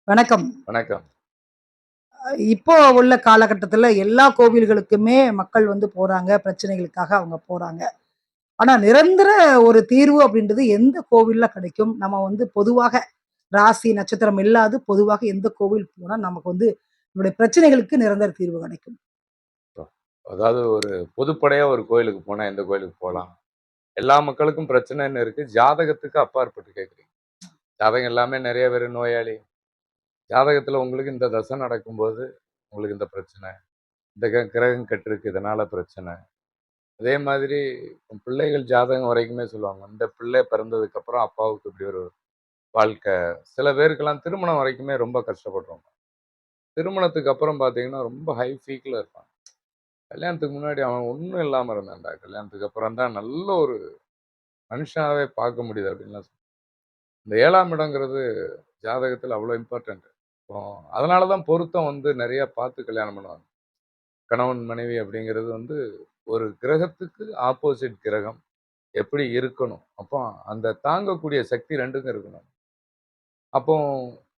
வணக்கம். வணக்கம். இப்போ உள்ள காலகட்டத்தில எல்லா கோவில்களுக்குமே மக்கள் போறாங்க. பிரச்சனைகளுக்காக அவங்க போறாங்க. ஆனா நிரந்தர ஒரு தீர்வு அப்படின்றது எந்த கோவில்ல கிடைக்கும்? நம்ம பொதுவாக ராசி, நட்சத்திரம் இல்லாது பொதுவாக எந்த கோவில் போனா நமக்கு நம்முடைய பிரச்சனைகளுக்கு நிரந்தர தீர்வு கிடைக்கும்? அதாவது ஒரு பொதுப்படையா ஒரு கோயிலுக்கு போனா எந்த கோயிலுக்கு போலாம்? எல்லா மக்களுக்கும் பிரச்சனைன்னு இருக்கு. ஜாதகத்துக்கு அப்பாற்பட்டு கேட்குறீங்க. ஜாதகம் எல்லாமே நெறைய பேரு நோயாளி. ஜாதகத்துல உங்களுக்கு இந்த தசை நடக்கும்போது, உங்களுக்கு இந்த பிரச்சனை. இந்த கிரகம் கெட்டிருக்கு, இதனால பிரச்சனை. அதே மாதிரி பிள்ளைகள் ஜாதகம் வரைக்குமே சொல்லுவாங்க. இந்த பிள்ளை பிறந்ததுக்கு அப்புறம் அப்பாவுக்கு இப்படி ஒரு வாழ்க்கை. சில பேருக்கெல்லாம் திருமணம் வரைக்குமே ரொம்ப கஷ்டப்படுறோம். திருமணத்துக்கு அப்புறம் பார்த்தீங்கன்னா, ரொம்ப ஹை பீக்ல இருப்பாங்க. கல்யாணத்துக்கு முன்னாடி அவன் ஒண்ணும் இல்லாம இருந்தான்டா. கல்யாணத்துக்கு அப்புறம் தான் நல்ல ஒரு மனுஷனாவே பார்க்க முடியுது அப்படின்லாம் இந்த 7ஆம் இடங்கிறது ஜாதகத்துல அவ்வளோ இம்பார்ட்டன்ட். இப்போ அதனால தான் பொருத்தம் நெறைய பார்த்து கல்யாணம் பண்ணுவாங்க. கணவன், மனைவி அப்படிங்கிறது ஒரு கிரகத்துக்கு ஆப்போசிட் கிரகம் எப்படி இருக்கணும்? அப்போ அந்த தாங்கக்கூடிய சக்தி 2க்கும் இருக்கணும். அப்போ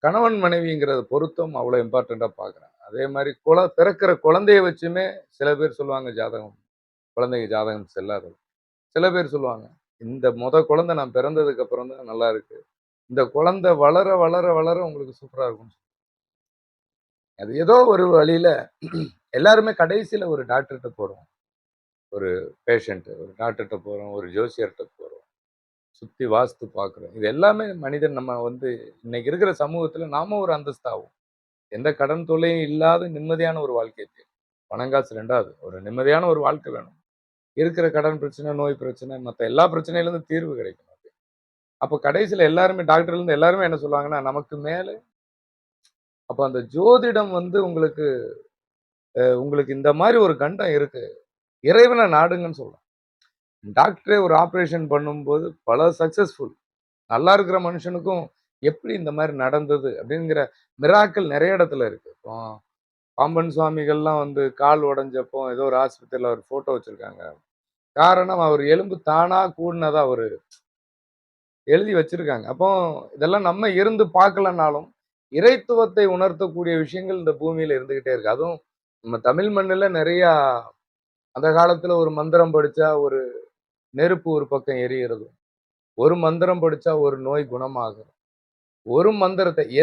கணவன், மனைவிங்கிறது பொருத்தம் அவ்வளோ இம்பார்ட்டன்ட்டா பார்க்குறேன். அதே மாரி பிறக்கிற குழந்தைய வச்சுமே சில பேர் சொல்லுவாங்க ஜாதகம். குழந்தைங்க ஜாதகம் செல்லாது. சில பேர் சொல்லுவாங்க, இந்த குழந்தை நான் பிறந்ததுக்கு அப்புறம் தான் நல்லா இருக்கு. இந்த குழந்தை வளர, வளர, வளர உங்களுக்கு சூப்பரா இருக்கும். அது ஏதோ ஒரு வழியில எல்லாருமே கடைசியில ஒரு டாக்டர்ட்ட போறோம். ஒரு பேஷண்ட் ஒரு டாக்டர்ட்ட போறோம். ஒரு ஜோசியர்ட்ட போறோம். சுத்தி வாஸ்து பார்க்குறோம். இது எல்லாமே மனிதன் நம்ம இன்னைக்கு இருக்கிற சமூகத்துல நாம ஒரு அந்தஸ்தாகும். எந்த கடன் தொல்லையும் இல்லாத நிம்மதியான ஒரு வாழ்க்கை தேவை. பணம் காசு 2வது. ஒரு நிம்மதியான ஒரு வாழ்க்கை வேணும். இருக்கிற கடன் பிரச்சனை, நோய் பிரச்சனை, மத்த எல்லா பிரச்சனையிலிருந்தும் தீர்வு கிடைக்கும். அப்ப கடைசியில எல்லாருமே டாக்டர்ல இருந்து எல்லாருமே என்ன சொல்லுவாங்கன்னா, நமக்கு மேல அப்ப அந்த ஜோதிடம் உங்களுக்கு இந்த மாரி ஒரு கண்டம் இருக்கு. இறைவன நாடுங்கன்னு சொல்றேன். டாக்டரே ஒரு ஆப்பரேஷன் பண்ணும்போது பல சக்சஸ்ஃபுல். நல்லா இருக்கிற மனுஷனுக்கும் எப்படி இந்த மாரி நடந்தது அப்படிங்கிற மிராக்கிள் நெறைய இடத்துல இருக்கு. இப்போ பாம்பன் சுவாமிகள்லாம் கால் உடைஞ்சப்போ ஏதோ ஒரு ஆஸ்பத்திரியில ஒரு ஃபோட்டோ வச்சிருக்காங்க. காரணம் அவர் எலும்பு தானா கூடுனதா அவரு எழுதி வச்சிருக்காங்க. அப்போ இதெல்லாம் நம்ம இருந்து பார்க்கலனாலும், இறைத்துவத்தை உணர்த்தக்கூடிய விஷயங்கள் இந்த பூமியில இருந்துகிட்டே இருக்கு. அதுவும் நம்ம தமிழ் மண்ணுல நெறையா அந்த காலத்துல ஒரு மந்திரம் படிச்சா ஒரு நெருப்பு ஒரு பக்கம் எரியிறதும், ஒரு மந்திரம் படிச்சா ஒரு நோய் குணமாகும். ஒரு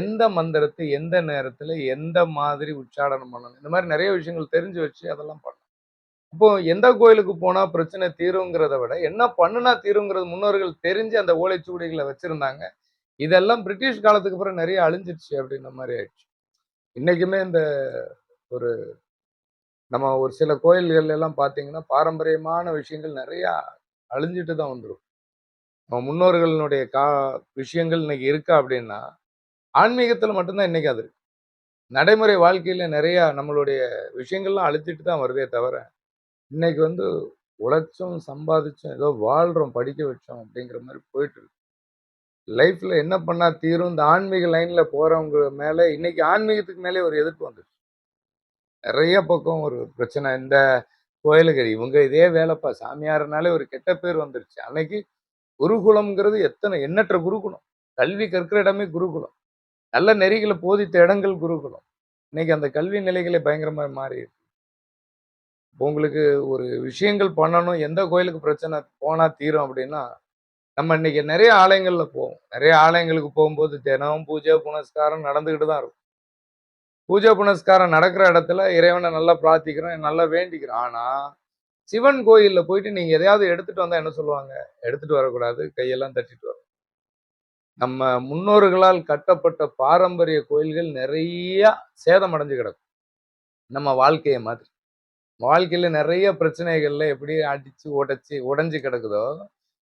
எந்த மந்திரத்தை எந்த நேரத்துல எந்த மாதிரி உச்சாடனம் பண்ணணும். இந்த மாரி நெறைய விஷயங்கள் தெரிஞ்சு வச்சு அதெல்லாம் பண்ணணும். அப்போ எந்த கோயிலுக்கு போனா பிரச்சனை தீருங்கிறத விட, என்ன பண்ணுனா தீருங்கிறது முன்னோர்கள் தெரிஞ்சு அந்த ஓலைச்சுவடிகள வச்சிருந்தாங்க. இதெல்லாம் பிரிட்டிஷ் காலத்துக்கு அப்புறம் நெறைய அழிஞ்சிருச்சு அப்படின்ற மாரி ஆயிடுச்சு. இன்னைக்குமே ஒரு நம்ம ஒரு சில கோயில்கள் எல்லாம் பார்த்தீங்கன்னா, பாரம்பரியமான விஷயங்கள் நெறையா அழிஞ்சிட்டு தான் வந்துரும். நம்ம முன்னோர்களுடைய விஷயங்கள் இன்னைக்கு இருக்கா அப்படின்னா, ஆன்மீகத்துல மட்டும் தான் இன்னைக்கு அது இருக்கு. நடைமுறை வாழ்க்கையில நெறையா நம்மளுடைய விஷயங்கள்லாம் அழிஞ்சிட்டு தான் வருதே தவிர, இன்னைக்கு உழைச்சும், சம்பாதிச்சும் ஏதோ வாழ்றோம், படிக்க வச்சோம் அப்படிங்கிற மாரி போயிட்டு இருக்கு. லைஃப்ல என்ன பண்ணா தீரும்? இந்த ஆன்மீக லைன்ல போறவங்க மேல இன்னைக்கு ஆன்மீகத்துக்கு மேலே ஒரு எதிர்ப்பு வந்துருச்சு. நெறைய பக்கம் ஒரு பிரச்சனை. இந்த கோயிலுக்கு இவங்க இதே வேலைப்பா சாமியார்னாலே ஒரு கெட்ட பேர் வந்துருச்சு. அன்னைக்கு குருகுலம்ங்கிறது எண்ணற்ற குருகுலம். கல்வி கற்கிற இடமே குருகுலம். நல்ல நெறிகள போதித்த இடங்கள் குருகுலம். இன்னைக்கு அந்த கல்வி நிலைகளே பயங்கரமா மாறிருக்கு. உங்களுக்கு ஒரு விஷயங்கள் பண்ணணும், எந்த கோயிலுக்கு பிரச்சனை போனா தீரும் அப்படின்னா, நம்ம இன்னைக்கு நெறைய ஆலயங்கள்ல போவோம். நெறைய ஆலயங்களுக்கு போகும்போது தினமும் பூஜை, புனஸ்காரம் நடந்துகிட்டு தான் இருக்கும். பூஜை, புனஸ்காரம் நடக்கிற இடத்துல இறைவன நல்லா பிரார்த்திக்கிறோம், நல்லா வேண்டிக்கிறோம். ஆனா, சிவன் கோயில்ல போயிட்டு நீங்க எதையாவது எடுத்துட்டு வந்தா என்ன சொல்லுவாங்க? எடுத்துட்டு வரக்கூடாது. கையெல்லாம் தட்டிட்டு வரணும். நம்ம முன்னோர்களால் கட்டப்பட்ட பாரம்பரிய கோயில்கள் நெறைய சேதம் அடைஞ்சு கிடக்கும். நம்ம வாழ்க்கைய மாதிரி. வாழ்க்கையில நெறைய பிரச்சனைகள்ல எப்படி அடிச்சு, உடைஞ்சு கிடக்குதோ,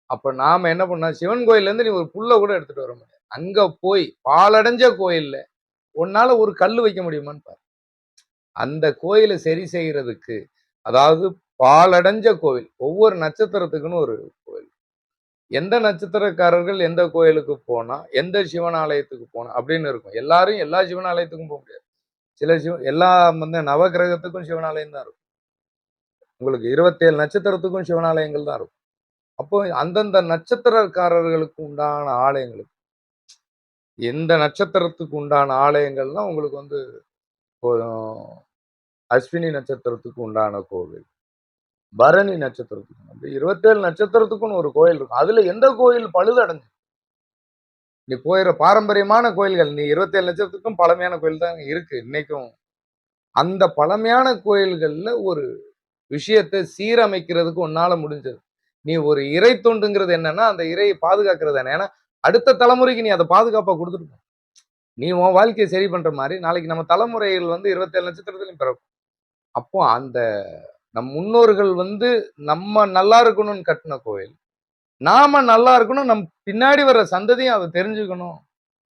அப்ப நாம என்ன பண்ணோம், சிவன் கோயில்லேருந்து நீ ஒரு புல்ல கூட எடுத்துட்டு வர முடியாது. அங்க போய் பாழடைஞ்ச கோயில்ல உன்னால ஒரு கல்லு வைக்க முடியுமான்னு பாரு. அந்த கோயில சரி செய்யறதுக்கு, அதாவது பாழடைஞ்ச கோவில். ஒவ்வொரு நட்சத்திரத்துக்குன்னு ஒரு கோயில். எந்த நட்சத்திரக்காரர்கள் எந்த கோயிலுக்கு போனா, எந்த சிவன் ஆலயத்துக்கு போனா அப்படின்னு இருக்கும். எல்லாரும் எல்லா சிவன் ஆலயத்துக்கும் போ முடியாது. எல்லா நவகிரகத்துக்கும் சிவனாலயம் தான் இருக்கும். உங்களுக்கு 27 நட்சத்திரத்துக்கும் சிவனாலயங்கள் தான் இருக்கும். அப்போ அந்தந்த நட்சத்திரக்காரர்களுக்கு உண்டான ஆலயங்களுக்கு எந்த நட்சத்திரத்துக்கு உண்டான ஆலயங்கள்னா உங்களுக்கு வந்து இப்போ அஸ்வினி நட்சத்திரத்துக்கு உண்டான கோவில், பரணி நட்சத்திரத்துக்கு அப்படி 27 நட்சத்திரத்துக்குன்னு ஒரு கோயில் இருக்கும். அதுல எந்த கோயில் பழுதடைஞ்சு நீ போயிற பாரம்பரியமான கோயில்கள், நீ 27 நட்சத்திரத்துக்கும் பழமையான கோயில் தான் இருக்கு இன்னைக்கும். அந்த பழமையான கோயில்கள்ல ஒரு விஷயத்தை சீரமைக்கிறதுக்கு உன்னால முடிஞ்சது. நீ ஒரு இறை தொண்டுங்கிறது என்னன்னா, அந்த இறையை பாதுகாக்கிறது தானே. ஏன்னா, அடுத்த தலைமுறைக்கு நீ அத பாதுகாப்பா குடுத்துட்டு போ. நீ உன் வாழ்க்கைய சரி பண்ற மாரி, நாளைக்கு நம்ம தலைமுறைகள் வந்து 27 நட்சத்திரத்திலயும் பிறக்கும். அப்போ அந்த நம் முன்னோர்கள் வந்து நம்ம நல்லா இருக்கணும்னு கட்டுன கோயில். நாம நல்லா இருக்கணும், நம் பின்னாடி வர்ற சந்ததியும் அத தெரிஞ்சுக்கணும்.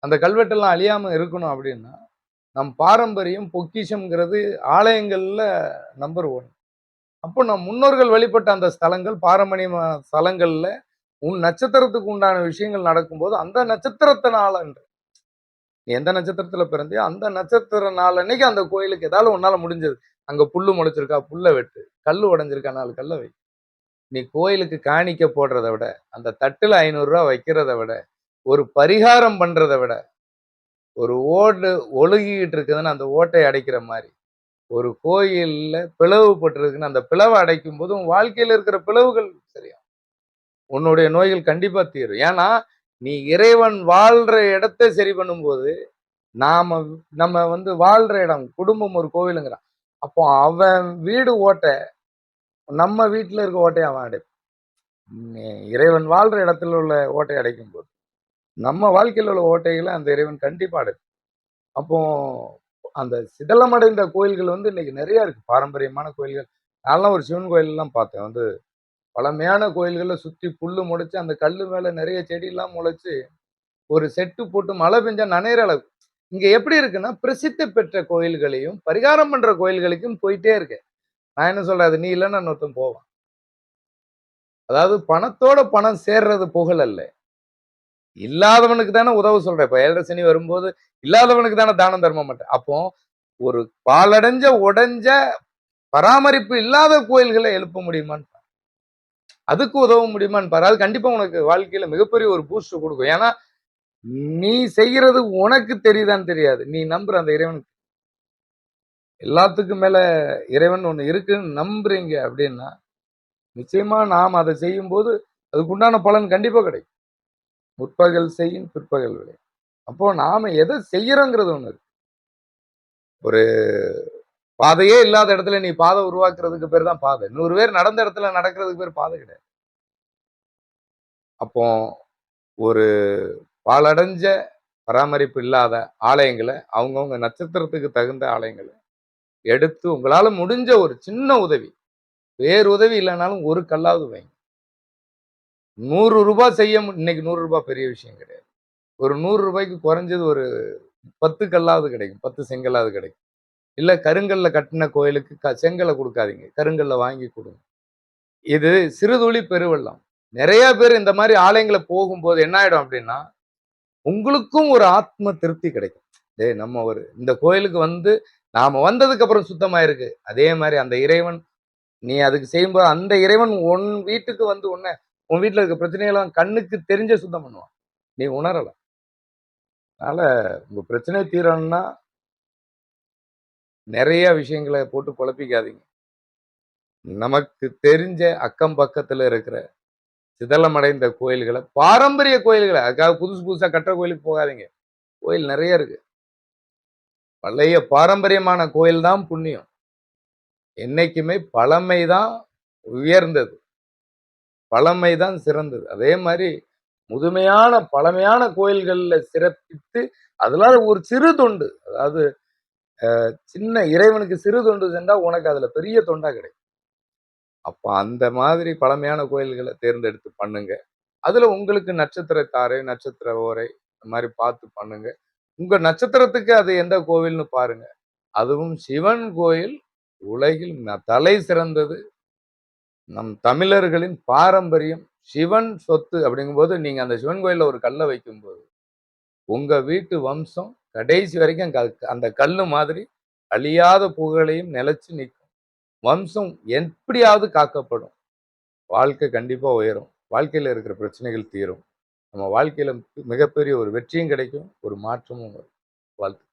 அந்த கல்வெட்டெல்லாம் அழியாம இருக்கணும் அப்படின்னா, நம் பாரம்பரியம், பொக்கிஷம்ங்கிறது ஆலயங்கள்ல நம்பர் 1. அப்போ நம் முன்னோர்கள் வழிபட்ட அந்த ஸ்தலங்கள், பாரம்பரியமான ஸ்தலங்கள்ல உன் நட்சத்திரத்துக்கு உண்டான விஷயங்கள் நடக்கும்போது, அந்த நட்சத்திரத்தினால நீ எந்த நட்சத்திரத்துல பிறந்தியோ, அந்த நட்சத்திர நாள் அன்னைக்கு அந்த கோயிலுக்கு ஏதாவது உன்னால முடிஞ்சது. அங்க புல்லு முளைச்சிருக்கா, புல்ல வெட்டு. கல்லு உடைஞ்சிருக்கா, 4 கல்ல வை. நீ கோயிலுக்கு காணிக்க போடுறத விட, அந்த தட்டுல ரூ. 500 வைக்கிறத விட, ஒரு பரிகாரம் பண்றத விட, ஒரு ஓடு ஒழுகிக்கிட்டு இருக்குதுன்னு அந்த ஓட்டைய அடைக்கிற மாரி, ஒரு கோயில்ல பிளவுபட்டிருக்குன்னு அந்த பிளவ அடைக்கும்போது, உன் வாழ்க்கையில இருக்கிற பிளவுகள் சரியாகும். உன்னுடைய நோய்கள் கண்டிப்பா தீரும். ஏன்னா, நீ இறைவன் வாழ்ற இடத்த சரி பண்ணும்போது, நாம நம்ம வந்து வாழ்ற இடம், குடும்பம் ஒரு கோவிலுங்கிறான். அப்போ அவன் வீடு ஓட்ட, நம்ம வீட்ல இருக்க ஓட்டைய அவன் அடைப்பான். இறைவன் வாழ்ற இடத்துல உள்ள ஓட்டைய அடைக்கும்போது, நம்ம வாழ்க்கையில உள்ள ஓட்டைகள அந்த இறைவன் கண்டிப்பா அடைப்பான். அப்போ அந்த சிதலமடைந்த கோயில்கள் வந்து இன்னைக்கு நெறைய இருக்கு. பாரம்பரியமான கோயில்கள். நான்லாம் ஒரு சிவன் கோயில்லாம் பார்த்தேன். வந்து பழமையான கோயில்கள்ல சுத்தி புல்லு மொளச்சு, அந்த கல்லு மேல நெறைய செடிலாம் மொளச்சு, ஒரு செட்டு போட்டு மழை பெஞ்சா நனையிற அளவு. இங்க எப்படி இருக்குன்னா, பிரசித்தி பெற்ற கோயில்களையும், பரிகாரம் பண்ற கோயில்களுக்கும் போயிட்டே இருக்கேன். நான் என்ன சொல்றேன், அது நீ இல்லன்னா இன்னொருத்தன் போவான். அதாவது பணத்தோட பணம் சேர்றது புகழ் அல்ல. இல்லாதவனுக்கு தானே உதவ சொல்றேன். இப்ப 7 சனி வரும்போது, இல்லாதவனுக்கு தானே தானம் தர்மம் பண்றேன். அப்போ ஒரு பாழடைஞ்ச, உடைஞ்ச, பராமரிப்பு இல்லாத கோயில்கள எழுப்ப முடியுமான்னு பாரு. அதுக்கு உதவ முடியுமான்னு பாரு. அது கண்டிப்பா உனக்கு வாழ்க்கையில மிகப்பெரிய ஒரு பூஸ்ட் குடுக்கும். ஏன்னா, நீ செய்யறது உனக்கு தெரியுதான்னு தெரியாது. நீ நம்புற அந்த இறைவன் எல்லாத்துக்கும் மேல இறைவன் ஒண்ணு இருக்குன்னு நம்புறீங்க அப்படின்னா, நிச்சயமா நாம் அதை செய்யும்போது, அதுக்கு உண்டான பலன் கண்டிப்பா கிடைக்கும். முற்பகல் செய்யின் பிற்பகல் விளை. அப்போ நாம எதை செய்யறோங்கிறது ஒண்ணு இருக்கு. ஒரு பாதையே இல்லாத இடத்துல நீ பாதை உருவாக்குறதுக்கு பேர் தான் பாதை. 100 பேர் நடந்த இடத்துல நடக்கிறதுக்கு பேர் பாதை கிடையாது. அப்போ ஒரு பாழடைஞ்ச பராமரிப்பு இல்லாத ஆலயங்கள, அவங்கவங்க நட்சத்திரத்துக்கு தகுந்த ஆலயங்கள எடுத்து உங்களால முடிஞ்ச ஒரு சின்ன உதவி, வேறு உதவி இல்லைனாலும் ஒரு கல்லாவது வைங்க. ரூ. 100 செய்ய இன்னைக்கு ரூ. 100 பெரிய விஷயம் கிடையாது. ஒரு ரூ. 100க்கு குறைஞ்சது ஒரு 10 கல்லாவது கிடைக்கும். 10 செங்கல்லாவது கிடைக்கும். இல்ல கருங்கல்ல கட்டின கோயிலுக்கு செங்கல்ல குடுக்காதீங்க. கருங்கல்ல வாங்கி குடுங்க. இது சிறுதுளி பெருவெள்ளம். நெறைய பேர் இந்த மாரி ஆலயங்கள போகும்போது என்ன ஆயிடும் அப்டின்னா, உங்களுக்கும் ஒரு ஆத்ம திருப்தி கிடைக்கும். டேய் நம்ம ஒரு இந்த கோயிலுக்கு வந்து நாம வந்ததுக்கு அப்புறம் சுத்தமாயிருக்கு. அதே மாரி அந்த இறைவன் நீ அதுக்கு செய்யும்போது அந்த இறைவன் உன் வீட்டுக்கு வந்து உன் வீட்ல இருக்க பிரச்சனையெல்லாம் கண்ணுக்கு தெரிஞ்சே சுத்தம் பண்ணுவான். நீ உணரல. அதனால உங்க பிரச்சனை தீரணும்னா நெறைய விஷயங்கள போட்டு குழப்பிக்காதீங்க. நமக்கு தெரிஞ்ச அக்கம் பக்கத்துல இருக்கிற சிதலமடைந்த கோயில்கள, பாரம்பரிய கோயில்கள அதுக்காக புதுசு புதுசா கட்டுற கோயிலுக்கு போகாதீங்க. கோயில் நெறைய இருக்கு. பழைய பாரம்பரியமான கோயில் தான் புண்ணியம். என்னைக்குமே பழமை தான் உயர்ந்தது. பழமை தான் சிறந்தது. அதே மாரி முதுமையான, பழமையான கோயில்கள்ல சிறப்பித்து, அதனால ஒரு சிறு தொண்டு. அதாவது சின்ன இறைவனுக்கு சிறு தொண்டு செஞ்சா உனக்கு அதுல பெரிய தொண்டா கிடைக்கும். அப்ப அந்த மாதிரி பழமையான கோயில்கள தேர்ந்தெடுத்து பண்ணுங்க. அதுல உங்களுக்கு நட்சத்திர தாரை, நட்சத்திர ஓரை இந்த மாரி பார்த்து பண்ணுங்க. உங்க நட்சத்திரத்துக்கு அது எந்த கோவில்னு பாருங்க. அதுவும் சிவன் கோயில் உலகில் தலை சிறந்தது. நம் தமிழர்களின் பாரம்பரியம். சிவன் சொத்து அப்படிங்கும்போது, நீங்க அந்த சிவன் கோயில்ல ஒரு கல்ல வைக்கும்போது, உங்க வீட்டு வம்சம் கடைசி வரைக்கும் அந்த கல்லு மாதிரி அழியாத புகழையும் நிலைச்சு நிக்கும். வம்சம் எப்படியாவது காக்கப்படும். வாழ்க்கை கண்டிப்பா உயரும். வாழ்க்கையில இருக்கிற பிரச்சனைகள் தீரும். நம்ம வாழ்க்கையில மிகப்பெரிய ஒரு வெற்றியும் கிடைக்கும், ஒரு மாற்றமும் வரும். வாழ்த்து.